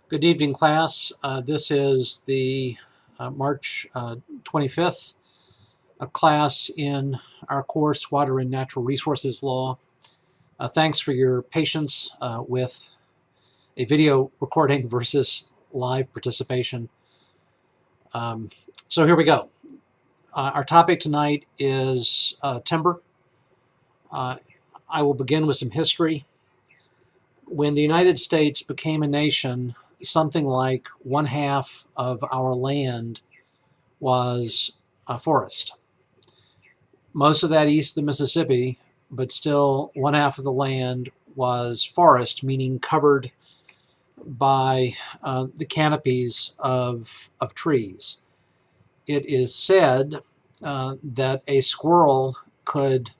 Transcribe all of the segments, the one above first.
Good evening, class. This is the March 25th class in our course, Water and Natural Resources Law. Thanks for your patience with a video recording versus live participation. So here we go. Our topic tonight is timber. I will begin with some history. When the United States became a nation, something like 1/2 of our land was a forest. Most of that east of the Mississippi, but still 1/2 of the land was forest, meaning covered by the canopies of trees. It is said that a squirrel could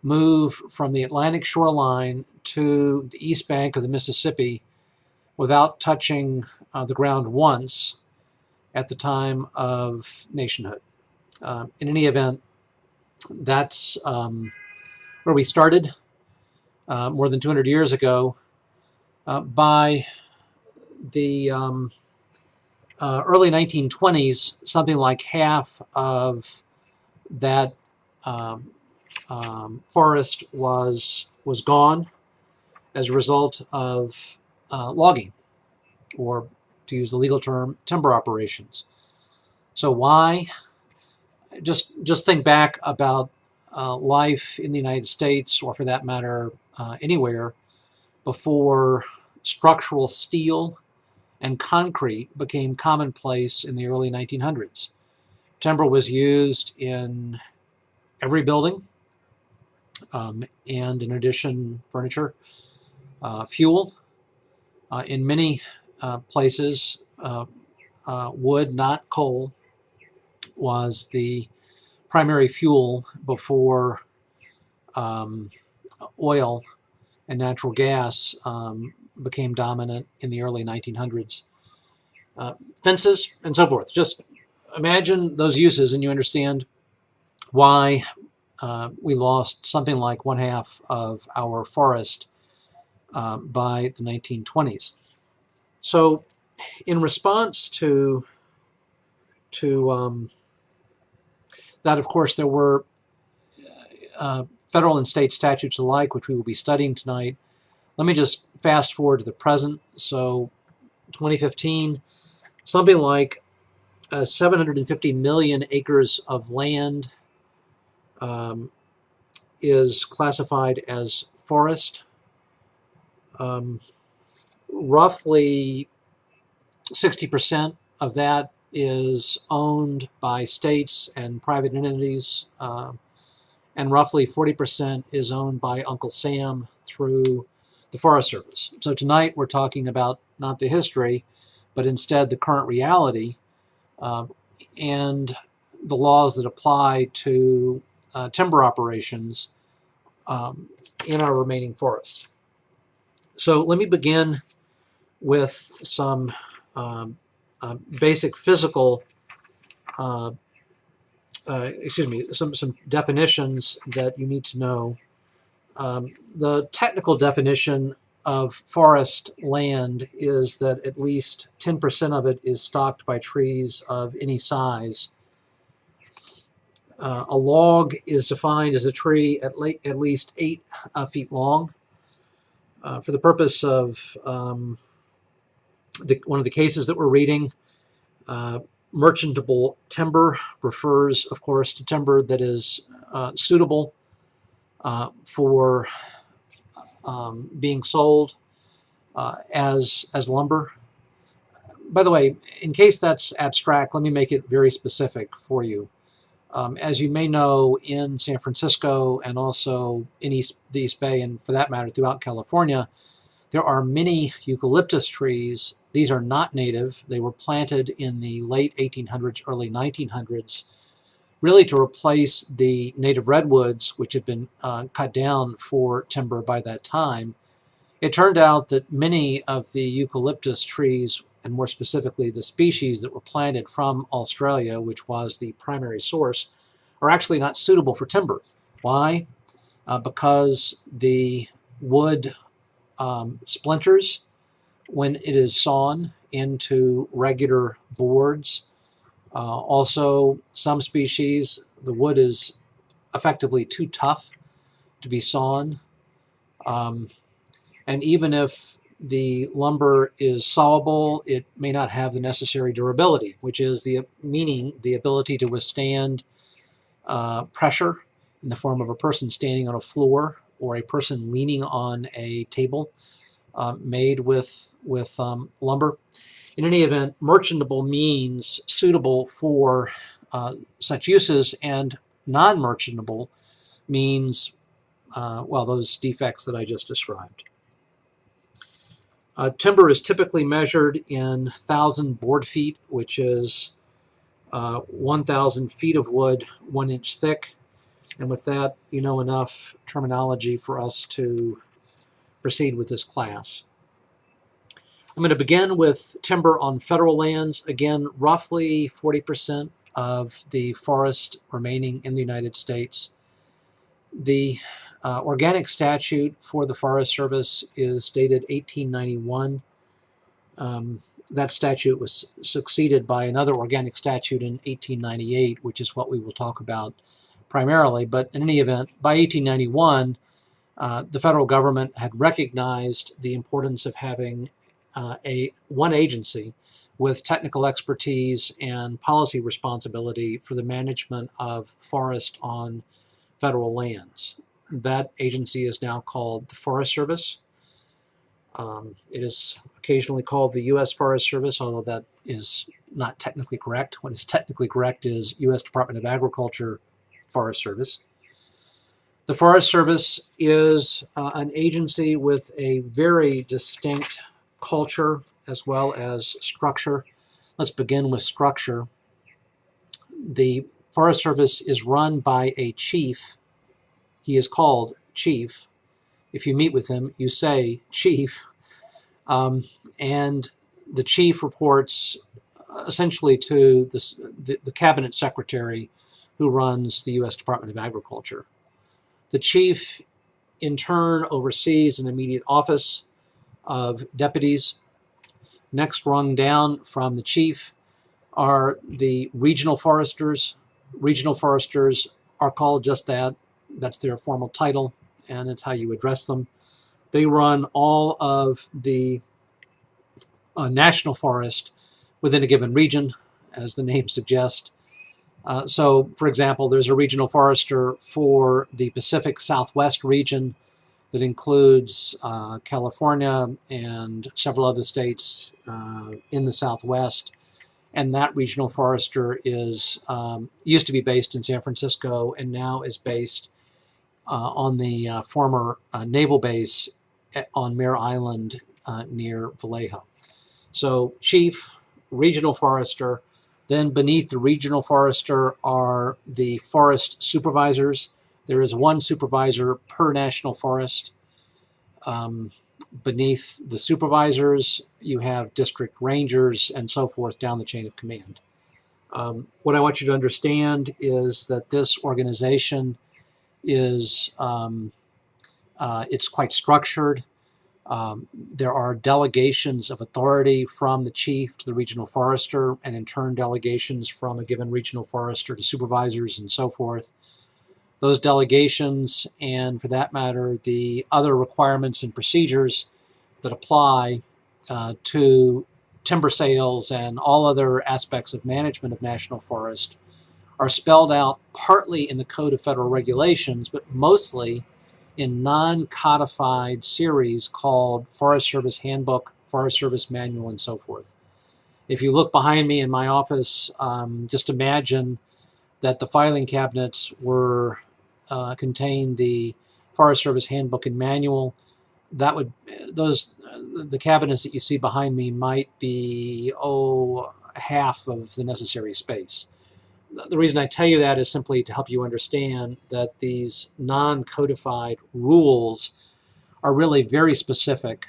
move from the Atlantic shoreline to the east bank of the Mississippi without touching the ground once at the time of nationhood. In any event, that's where we started more than 200 years ago. By the early 1920s, something like half of that forest was gone as a result of logging, or to use the legal term, timber operations. So why? Just think back about life in the United States, or for that matter, anywhere, before structural steel and concrete became commonplace in the early 1900s. Timber was used in every building, and in addition, furniture, fuel. In many places, wood, not coal, was the primary fuel before oil and natural gas became dominant in the early 1900s. Fences and so forth. Just imagine those uses and you understand why we lost something like 1/2 of our forest by the 1920s. So in response to that, of course, there were federal and state statutes alike, which we will be studying tonight. Let me just fast forward to the present. So 2015, something like 750 million acres of land is classified as forest. Roughly 60% of that is owned by states and private entities, and roughly 40% is owned by Uncle Sam through the Forest Service. So tonight we're talking about not the history, but instead the current reality and the laws that apply to timber operations in our remaining forests. So let me begin with some basic physical, some definitions that you need to know. The technical definition of forest land is that at least 10% of it is stocked by trees of any size. A log is defined as a tree at least 8 feet long. For the purpose of one of the cases that we're reading, merchantable timber refers, of course, to timber that is suitable for being sold as lumber. By the way, in case that's abstract, let me make it very specific for you. As you may know, in San Francisco and also in the East Bay, and for that matter throughout California, there are many eucalyptus trees. These are not native. They were planted in the late 1800s, early 1900s, really to replace the native redwoods, which had been cut down for timber by that time. It turned out that many of the eucalyptus trees, and more specifically the species that were planted from Australia, which was the primary source, are actually not suitable for timber. Why? Because the wood splinters when it is sawn into regular boards. Also, some species, the wood is effectively too tough to be sawn. And even if the lumber is sawable, it may not have the necessary durability, which is meaning the ability to withstand pressure in the form of a person standing on a floor or a person leaning on a table made with lumber. In any event, merchantable means suitable for such uses, and non-merchantable means, well, those defects that I just described. Timber is typically measured in 1,000 board feet, which is 1,000 feet of wood, 1 inch thick. And with that, you know enough terminology for us to proceed with this class. I'm going to begin with timber on federal lands. Again, roughly 40% of the forest remaining in the United States. The organic statute for the Forest Service is dated 1891. That statute was succeeded by another organic statute in 1898, which is what we will talk about primarily. But in any event, by 1891, the federal government had recognized the importance of having one agency with technical expertise and policy responsibility for the management of forest on federal lands. That agency is now called the Forest Service. It is occasionally called the U.S. Forest Service, although that is not technically correct. What is technically correct is U.S. Department of Agriculture Forest Service. The Forest Service is an agency with a very distinct culture as well as structure. Let's begin with structure. The Forest Service is run by a chief. He is called chief. If you meet with him, you say chief. And the chief reports essentially to the cabinet secretary who runs the U.S. Department of Agriculture. The chief, in turn, oversees an immediate office of deputies. Next rung down from the chief are the regional foresters. Regional foresters are called just that. That's their formal title, and it's how you address them. They run all of the national forest within a given region, as the name suggests. So, for example, there's a regional forester for the Pacific Southwest region that includes California and several other states in the Southwest. And that regional forester is used to be based in San Francisco and now is based on the former naval base on Mare Island near Vallejo. So chief, regional forester, then beneath the regional forester are the forest supervisors. There is one supervisor per national forest. Beneath the supervisors, you have district rangers and so forth down the chain of command. What I want you to understand is that this organization is it's quite structured. There are delegations of authority from the chief to the regional forester, and in turn delegations from a given regional forester to supervisors and so forth. Those delegations, and for that matter, the other requirements and procedures that apply to timber sales and all other aspects of management of national forest are spelled out partly in the Code of Federal Regulations, but mostly in non-codified series called Forest Service Handbook, Forest Service Manual, and so forth. If you look behind me in my office, just imagine that the filing cabinets contain the Forest Service Handbook and Manual. The cabinets that you see behind me might be half of the necessary space. The reason I tell you that is simply to help you understand that these non-codified rules are really very specific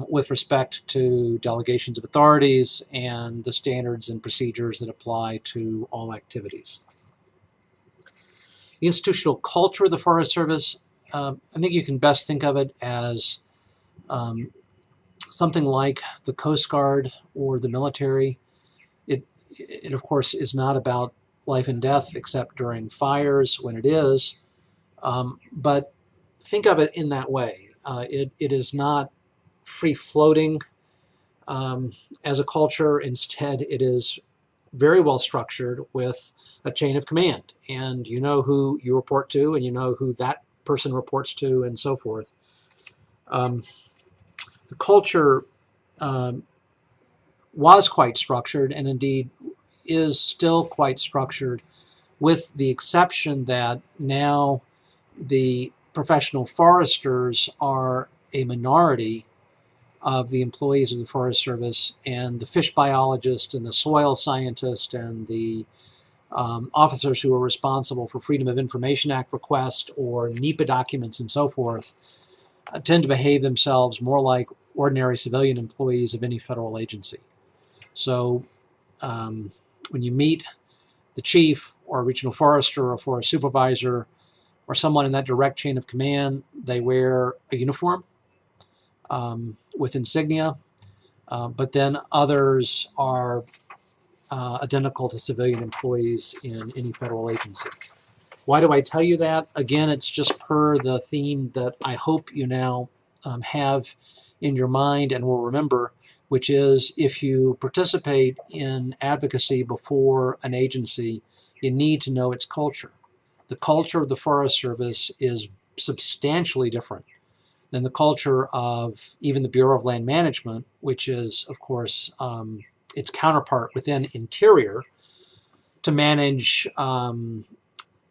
with respect to delegations of authorities and the standards and procedures that apply to all activities. The institutional culture of the Forest Service, I think you can best think of it as something like the Coast Guard or the military, it of course is not about life and death except during fires when it is, but think of it in that way. It is not free-floating as a culture. Instead, it is very well structured with a chain of command, and you know who you report to, and you know who that person reports to, and so forth. The culture was quite structured, and indeed is still quite structured, with the exception that now the professional foresters are a minority of the employees of the Forest Service, and the fish biologist and the soil scientist and the officers who are responsible for Freedom of Information Act requests or NEPA documents and so forth tend to behave themselves more like ordinary civilian employees of any federal agency. So when you meet the chief or a regional forester or a forest supervisor or someone in that direct chain of command, they wear a uniform with insignia, but then others are identical to civilian employees in any federal agency. Why do I tell you that? Again, it's just per the theme that I hope you now have in your mind and will remember, which is if you participate in advocacy before an agency, you need to know its culture. The culture of the Forest Service is substantially different than the culture of even the Bureau of Land Management, which is, of course, its counterpart within Interior to manage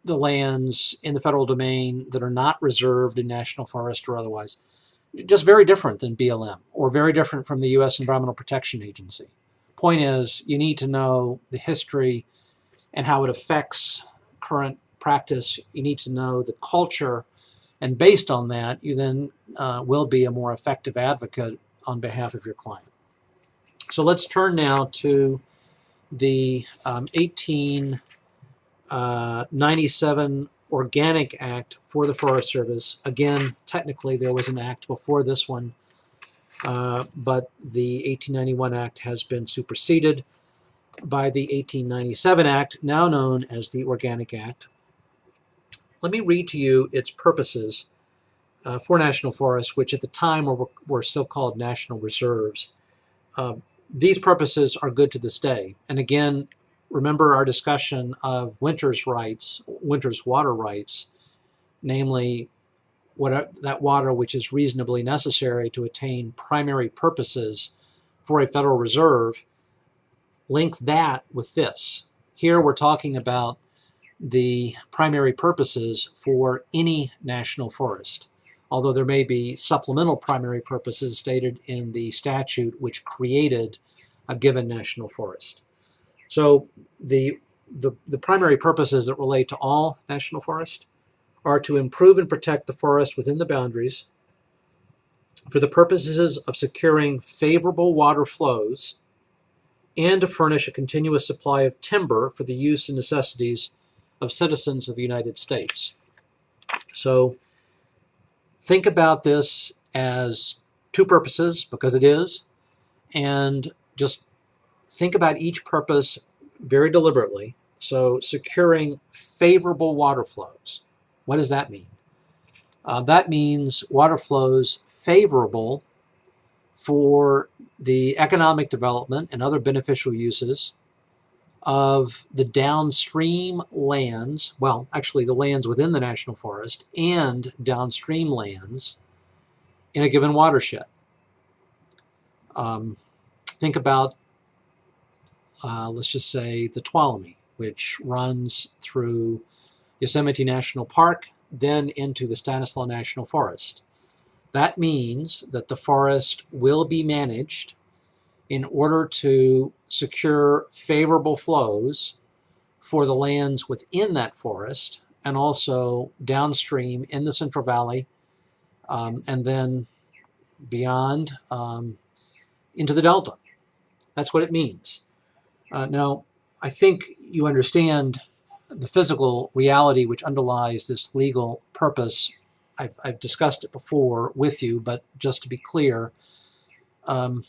the lands in the federal domain that are not reserved in national forest or otherwise. Just very different than BLM, or very different from the U.S. Environmental Protection Agency. Point is, you need to know the history and how it affects current practice. You need to know the culture, and based on that, you then will be a more effective advocate on behalf of your client. So let's turn now to the 1897 Organic Act for the Forest Service. Again, technically there was an act before this one, but the 1891 Act has been superseded by the 1897 Act, now known as the Organic Act. Let me read to you its purposes for national forests, which at the time were still called national reserves. These purposes are good to this day. And again, remember our discussion of winter's water rights, namely that water which is reasonably necessary to attain primary purposes for a federal reserve. Link that with this. Here we're talking about the primary purposes for any national forest, although there may be supplemental primary purposes stated in the statute which created a given national forest. So the primary purposes that relate to all national forests are to improve and protect the forest within the boundaries for the purposes of securing favorable water flows and to furnish a continuous supply of timber for the use and necessities of citizens of the United States. So think about this as two purposes, because it is, and just think about each purpose very deliberately. So securing favorable water flows. What does that mean? That means water flows favorable for the economic development and other beneficial uses of the downstream lands, well, actually the lands within the national forest and downstream lands in a given watershed. Think about, let's just say, the Tuolumne, which runs through Yosemite National Park, then into the Stanislaus National Forest. That means that the forest will be managed in order to secure favorable flows for the lands within that forest and also downstream in the Central Valley and then beyond into the Delta. That's what it means. Now, I think you understand the physical reality which underlies this legal purpose. I've discussed it before with you, but just to be clear, Um,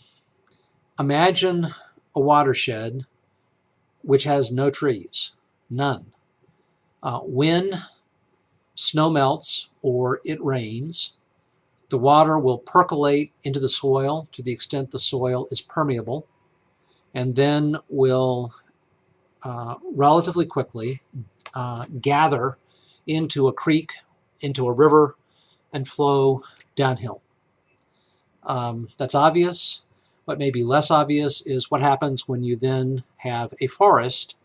Imagine a watershed which has no trees, none. When snow melts or it rains, the water will percolate into the soil to the extent the soil is permeable, and then will relatively quickly gather into a creek, into a river, and flow downhill. That's obvious. What may be less obvious is what happens when you then have a forest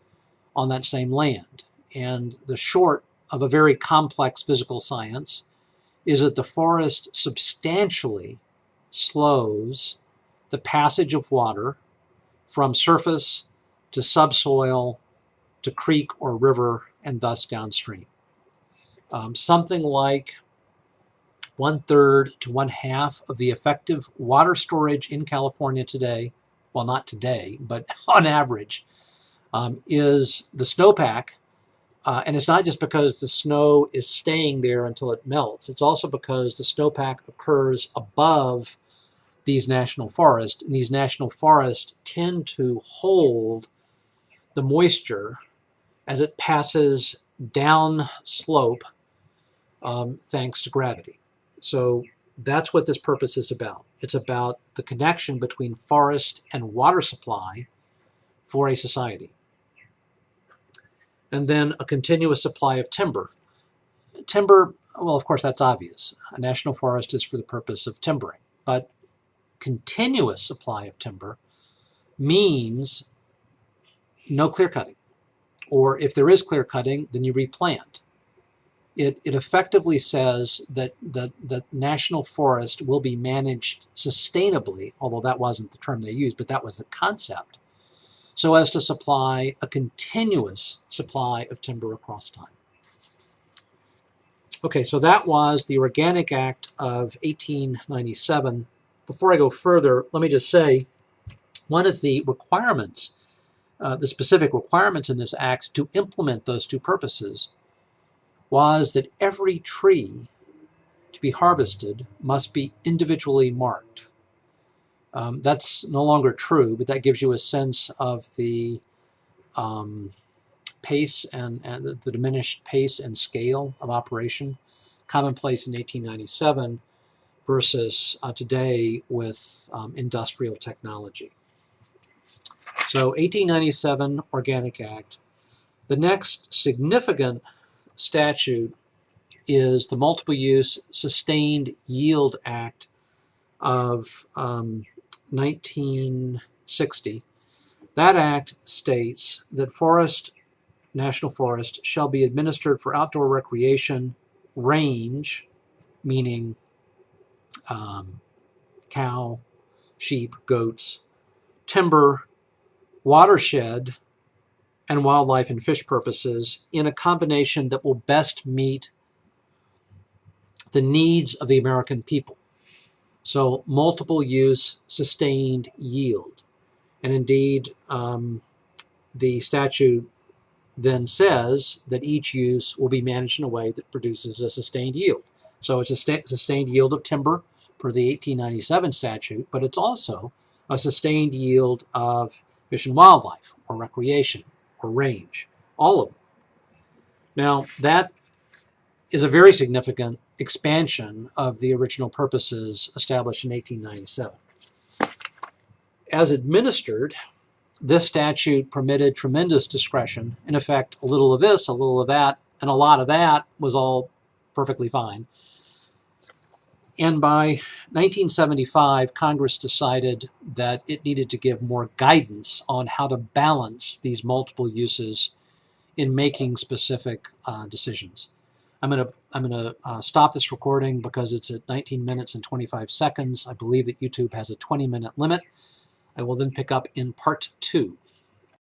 on that same land. And the short of a very complex physical science is that the forest substantially slows the passage of water from surface to subsoil to creek or river and thus downstream. Something like 1/3 to 1/2 of the effective water storage in California today, well, not today, but on average, is the snowpack. And it's not just because the snow is staying there until it melts. It's also because the snowpack occurs above these national forests. And these national forests tend to hold the moisture as it passes down slope thanks to gravity. So that's what this purpose is about. It's about the connection between forest and water supply for a society. And then a continuous supply of timber. Timber, well, of course, that's obvious. A national forest is for the purpose of timbering. But continuous supply of timber means no clear cutting. Or if there is clear cutting, then you replant. It effectively says that the national forest will be managed sustainably, although that wasn't the term they used, but that was the concept, so as to supply a continuous supply of timber across time. Okay, so that was the Organic Act of 1897. Before I go further, let me just say one of the requirements, the specific requirements in this act to implement those two purposes was that every tree to be harvested must be individually marked. That's no longer true, but that gives you a sense of the pace and the diminished pace and scale of operation, commonplace in 1897 versus today with industrial technology. So 1897 Organic Act. The next significant statute is the Multiple Use Sustained Yield Act of 1960. That act states that national forest shall be administered for outdoor recreation, range, meaning cow, sheep, goats, timber, watershed, and wildlife and fish purposes in a combination that will best meet the needs of the American people. So multiple use, sustained yield. And indeed, the statute then says that each use will be managed in a way that produces a sustained yield. So it's a sustained yield of timber per the 1897 statute, but it's also a sustained yield of fish and wildlife, or recreation, or range, all of them. Now, that is a very significant expansion of the original purposes established in 1897. As administered, this statute permitted tremendous discretion. In effect, a little of this, a little of that, and a lot of that was all perfectly fine. And by 1975, Congress decided that it needed to give more guidance on how to balance these multiple uses in making specific decisions. I'm going to stop this recording because it's at 19 minutes and 25 seconds. I believe that YouTube has a 20-minute limit. I will then pick up in part 2.